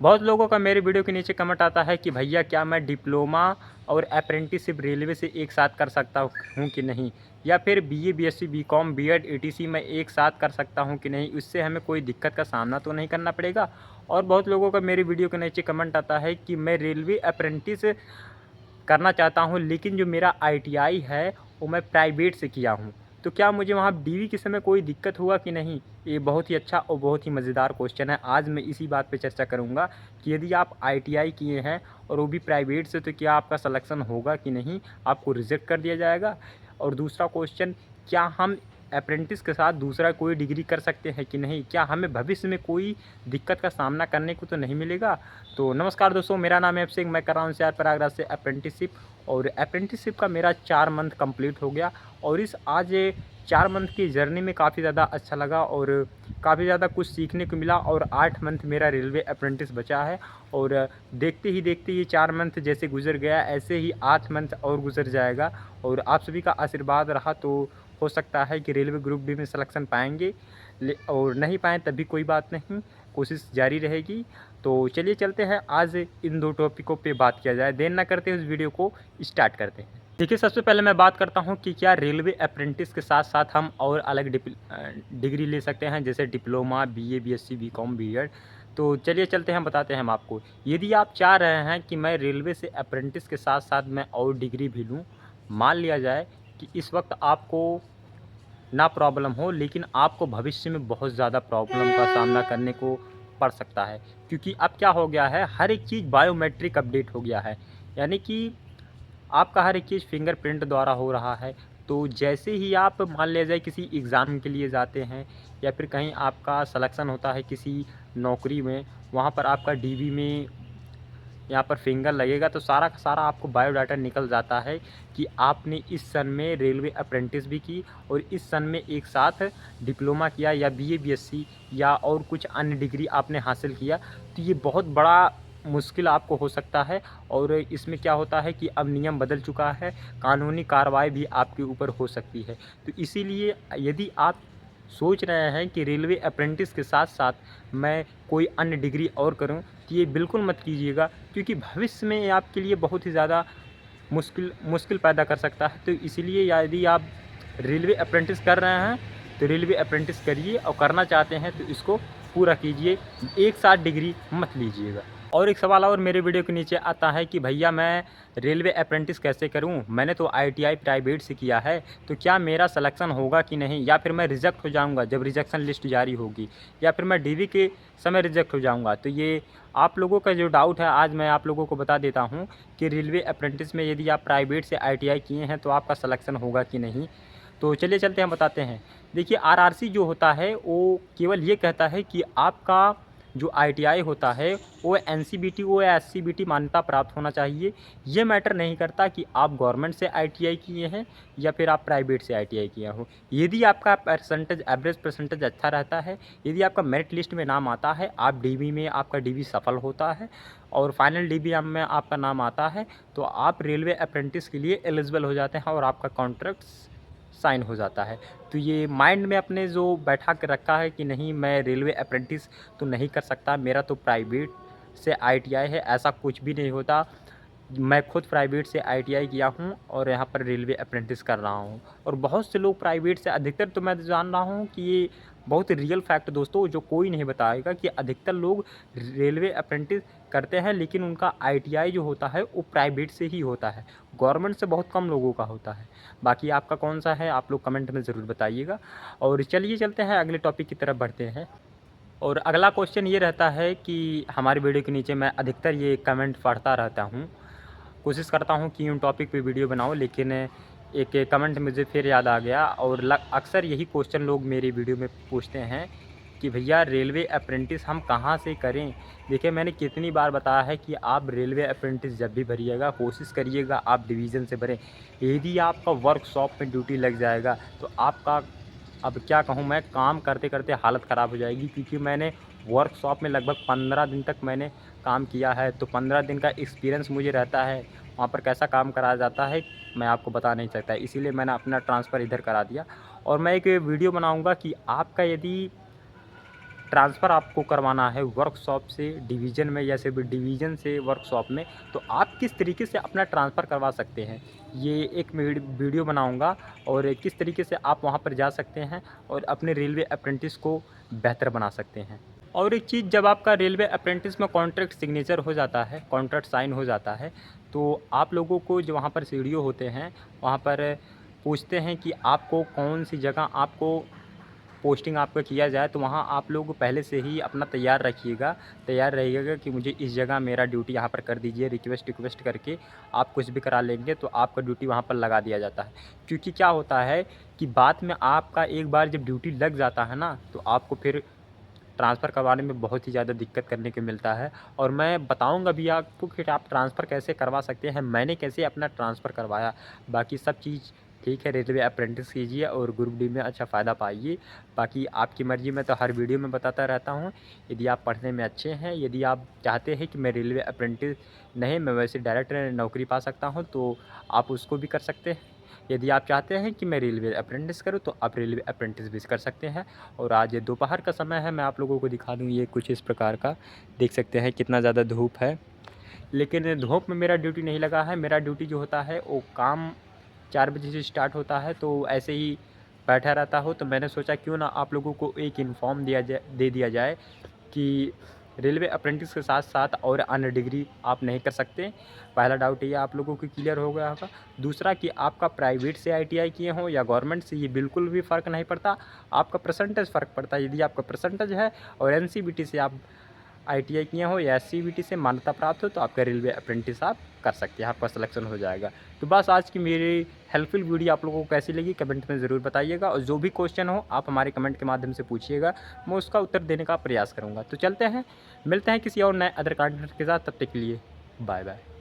बहुत लोगों का मेरे वीडियो के नीचे कमेंट आता है कि भैया क्या मैं डिप्लोमा और अप्रेंटिसशिप रेलवे से एक साथ कर सकता हूँ कि नहीं, या फिर BA, BSc, BCom, BEd, ETC मैं एक साथ कर सकता हूँ कि नहीं, इससे हमें कोई दिक्कत का सामना तो नहीं करना पड़ेगा। और बहुत लोगों का मेरे वीडियो के नीचे कमेंट आता है कि मैं रेलवे अप्रेंटिस करना चाहता हूँ, लेकिन जो मेरा आईटीआई है वो मैं प्राइवेट से किया हूँ, तो क्या मुझे वहाँ डीवी के समय कोई दिक्कत होगा कि नहीं। ये बहुत ही अच्छा और बहुत ही मज़ेदार क्वेश्चन है। आज मैं इसी बात पे चर्चा करूँगा कि यदि आप आईटीआई किए हैं और वो भी प्राइवेट से, तो क्या आपका सिलेक्शन होगा कि नहीं, आपको रिजेक्ट कर दिया जाएगा। और दूसरा क्वेश्चन, क्या हम अप्रेंटिस के साथ दूसरा कोई डिग्री कर सकते हैं कि नहीं, क्या हमें भविष्य में कोई दिक्कत का सामना करने को तो नहीं मिलेगा। तो नमस्कार दोस्तों, मेरा नाम है अभिषेक, मैं कर रहा हूँ एनसीआर प्रयागराज से अप्रेंटिसशिप। और अप्रेंटिसशिप का मेरा 4 मंथ कंप्लीट हो गया और इस आज 4 मंथ की जर्नी में काफ़ी ज़्यादा अच्छा लगा और काफ़ी ज़्यादा कुछ सीखने को मिला। और 8 मंथ मेरा रेलवे अप्रेंटिस बचा है और देखते ही देखते ये 4 मंथ जैसे गुजर गया, ऐसे ही 8 मंथ और गुजर जाएगा। और आप सभी का आशीर्वाद रहा तो हो सकता है कि रेलवे ग्रुप डी में सिलेक्शन पाएंगे, और नहीं पाएँ तब भी कोई बात नहीं, कोशिश जारी रहेगी। तो चलिए चलते हैं, आज इन 2 टॉपिकों पे बात किया जाए। देर ना करते हुए इस वीडियो को स्टार्ट करते हैं। देखिए, सबसे पहले मैं बात करता हूँ कि क्या रेलवे अप्रेंटिस के साथ साथ हम और अलग डिग्री ले सकते हैं, जैसे diploma, BA, BSc, BCom, BEd. तो चलिए चलते हैं, बताते हैं हम आपको। यदि आप चाह रहे हैं कि मैं रेलवे से अप्रेंटिस के साथ साथ मैं और डिग्री भी लूँ, मान लिया जाए कि इस वक्त आपको ना प्रॉब्लम हो, लेकिन आपको भविष्य में बहुत ज़्यादा प्रॉब्लम का सामना करने को पड़ सकता है, क्योंकि अब क्या हो गया है, हर एक चीज़ बायोमेट्रिक अपडेट हो गया है। यानी कि आपका हर एक चीज़ फिंगरप्रिंट द्वारा हो रहा है। तो जैसे ही आप मान लिया जाए किसी एग्ज़ाम के लिए जाते हैं या फिर कहीं आपका सिलेक्शन होता है किसी नौकरी में, वहाँ पर आपका डीवी में यहाँ पर फिंगर लगेगा, तो सारा का सारा आपको बायोडाटा निकल जाता है कि आपने इस सन में रेलवे अप्रेंटिस भी की और इस सन में एक साथ डिप्लोमा किया या बीए, बीएससी या और कुछ अन्य डिग्री आपने हासिल किया। तो ये बहुत बड़ा मुश्किल आपको हो सकता है। और इसमें क्या होता है कि अब नियम बदल चुका है, कानूनी कार्रवाई भी आपके ऊपर हो सकती है। तो इसीलिए यदि आप सोच रहे हैं कि रेलवे अप्रेंटिस के साथ साथ मैं कोई अन्य डिग्री और करूं, तो ये बिल्कुल मत कीजिएगा, क्योंकि भविष्य में ये आपके लिए बहुत ही ज़्यादा मुश्किल पैदा कर सकता है। तो इसीलिए यदि आप रेलवे अप्रेंटिस कर रहे हैं तो रेलवे अप्रेंटिस करिए, और करना चाहते हैं तो इसको पूरा कीजिए, एक साथ डिग्री मत लीजिएगा। और एक सवाल और मेरे वीडियो के नीचे आता है कि भैया मैं रेलवे अप्रेंटिस कैसे करूं, मैंने तो आईटीआई प्राइवेट से किया है, तो क्या मेरा सिलेक्शन होगा कि नहीं, या फिर मैं रिजेक्ट हो जाऊंगा जब रिजेक्शन लिस्ट जारी होगी, या फिर मैं डीवी के समय रिजेक्ट हो जाऊंगा। तो ये आप लोगों का जो डाउट है आज मैं आप लोगों को बता देता हूं कि रेलवे अप्रेंटिस में यदि आप प्राइवेट से आईटीआई किए हैं तो आपका सिलेक्शन होगा कि नहीं। तो चलिए चलते हैं, बताते हैं। देखिए, आरआरसी जो होता है वो केवल ये कहता है कि आपका जो आईटीआई होता है वो एनसीबीटी वो या एससीबीटी मान्यता प्राप्त होना चाहिए। ये मैटर नहीं करता कि आप गवर्नमेंट से आईटीआई किए हैं या फिर आप प्राइवेट से आईटीआई किया हो। यदि आपका परसेंटेज, एवरेज परसेंटेज अच्छा रहता है, यदि आपका मेरिट लिस्ट में नाम आता है, आप डीवी में आपका डीवी सफल होता है और फाइनल डीवी में आपका नाम आता है, तो आप रेलवे अप्रेंटिस के लिए एलिजिबल हो जाते हैं और आपका कॉन्ट्रैक्ट साइन हो जाता है। तो ये माइंड में अपने जो बैठा के रखा है कि नहीं मैं रेलवे अप्रेंटिस तो नहीं कर सकता, मेरा तो प्राइवेट से आईटीआई है, ऐसा कुछ भी नहीं होता। मैं खुद प्राइवेट से आईटीआई किया हूँ और यहाँ पर रेलवे अप्रेंटिस कर रहा हूँ। और बहुत से लोग प्राइवेट से, अधिकतर तो मैं जान रहा हूँ कि ये बहुत रियल फैक्ट दोस्तों, जो कोई नहीं बताएगा, कि अधिकतर लोग रेलवे अप्रेंटिस करते हैं, लेकिन उनका आईटीआई जो होता है वो प्राइवेट से ही होता है, गवर्नमेंट से बहुत कम लोगों का होता है। बाकी आपका कौन सा है आप लोग कमेंट में ज़रूर बताइएगा। और चलिए चलते हैं, अगले टॉपिक की तरफ बढ़ते हैं। और अगला क्वेश्चन ये रहता है कि हमारी वीडियो के नीचे मैं अधिकतर ये कमेंट पढ़ता रहता हूँ, कोशिश करता हूँ कि उन टॉपिक पे वीडियो बनाऊँ, लेकिन एक कमेंट मुझे फिर याद आ गया। और अक्सर यही क्वेश्चन लोग मेरी वीडियो में पूछते हैं कि भैया रेलवे अप्रेंटिस हम कहाँ से करें। देखिए, मैंने कितनी बार बताया है कि आप रेलवे अप्रेंटिस जब भी भरिएगा, कोशिश करिएगा आप डिवीज़न से भरें। यदि आपका वर्कशॉप में ड्यूटी लग जाएगा तो आपका, अब क्या कहूँ मैं, काम करते करते हालत ख़राब हो जाएगी, क्योंकि मैंने वर्कशॉप में लगभग 15 दिन तक मैंने काम किया है। तो 15 दिन का एक्सपीरियंस मुझे रहता है, वहाँ पर कैसा काम कराया जाता है मैं आपको बता नहीं सकता। इसीलिए मैंने अपना ट्रांसफ़र इधर करा दिया। और मैं एक वीडियो बनाऊंगा कि आपका यदि ट्रांसफ़र आपको करवाना है वर्कशॉप से डिवीज़न में या फिर डिवीज़न से वर्कशॉप में, तो आप किस तरीके से अपना ट्रांसफ़र करवा सकते हैं। ये एक वीडियो बनाऊँगा और किस तरीके से आप वहाँ पर जा सकते हैं और अपने रेलवे अप्रेंटिस को बेहतर बना सकते हैं। और एक चीज़, जब आपका रेलवे अप्रेंटिस में कॉन्ट्रैक्ट सिग्नेचर हो जाता है, कॉन्ट्रैक्ट साइन हो जाता है, तो आप लोगों को जो वहाँ पर सीडीओ होते हैं, वहाँ पर पूछते हैं कि आपको कौन-सी जगह आपको पोस्टिंग आपका किया जाए, तो वहाँ आप लोग पहले से ही अपना तैयार रहिएगा कि मुझे इस जगह मेरा ड्यूटी यहाँ पर कर दीजिए। रिक्वेस्ट करके आप कुछ भी करा लेंगे तो आपका ड्यूटी वहाँ पर लगा दिया जाता है। क्योंकि क्या होता है कि बाद में आपका एक बार जब ड्यूटी लग जाता है ना, तो आपको फिर ट्रांसफ़र करवाने में बहुत ही ज़्यादा दिक्कत करने को मिलता है। और मैं बताऊँगा भी आपको कि आप ट्रांसफ़र कैसे करवा सकते हैं, मैंने कैसे अपना ट्रांसफ़र करवाया। बाकी सब चीज़ ठीक है, रेलवे अप्रेंटिस कीजिए और ग्रुप डी में अच्छा फ़ायदा पाइए। बाकी आपकी मर्ज़ी, मैं तो हर वीडियो में बताता रहता हूँ। यदि आप पढ़ने में अच्छे हैं, यदि आप चाहते हैं कि मैं रेलवे अप्रेंटिस नहीं, मैं वैसे डायरेक्ट नौकरी पा सकता हूँ, तो आप उसको भी कर सकते हैं। यदि आप चाहते हैं कि मैं रेलवे अप्रेंटिस करूँ, तो आप रेलवे अप्रेंटिस भी कर सकते हैं। और आज दोपहर का समय है, मैं आप लोगों को दिखा दूँ, ये कुछ इस प्रकार का देख सकते हैं कितना ज़्यादा धूप है। लेकिन धूप में मेरा ड्यूटी नहीं लगा है, मेरा ड्यूटी जो होता है वो काम 4 बजे से स्टार्ट होता है, तो ऐसे ही बैठा रहता हूँ। तो मैंने सोचा क्यों ना आप लोगों को एक इन्फॉर्म दे दिया जाए कि रेलवे अप्रेंटिस के साथ-साथ और अन्य डिग्री आप नहीं कर सकते। पहला डाउट ये आप लोगों को क्लियर हो गया होगा। दूसरा कि आपका प्राइवेट से आईटीआई किए हों या गवर्नमेंट से, ये बिल्कुल भी फ़र्क नहीं पड़ता, आपका परसेंटेज फ़र्क पड़ता है। यदि आपका परसेंटेज है और एनसीवीटी से आप आईटीआई किए हो या एससीवीटी से मान्यता प्राप्त हो, तो आपका रेलवे अप्रेंटिस आप कर सकते हैं, आपका सिलेक्शन हो जाएगा। तो बस आज की मेरी हेल्पफुल वीडियो आप लोगों को कैसी लगी कमेंट में ज़रूर बताइएगा, और जो भी क्वेश्चन हो आप हमारे कमेंट के माध्यम से पूछिएगा, मैं उसका उत्तर देने का प्रयास करूँगा। तो चलते हैं, मिलते हैं किसी और नए अदर कंटेंट के साथ, तब तक के लिए बाय बाय।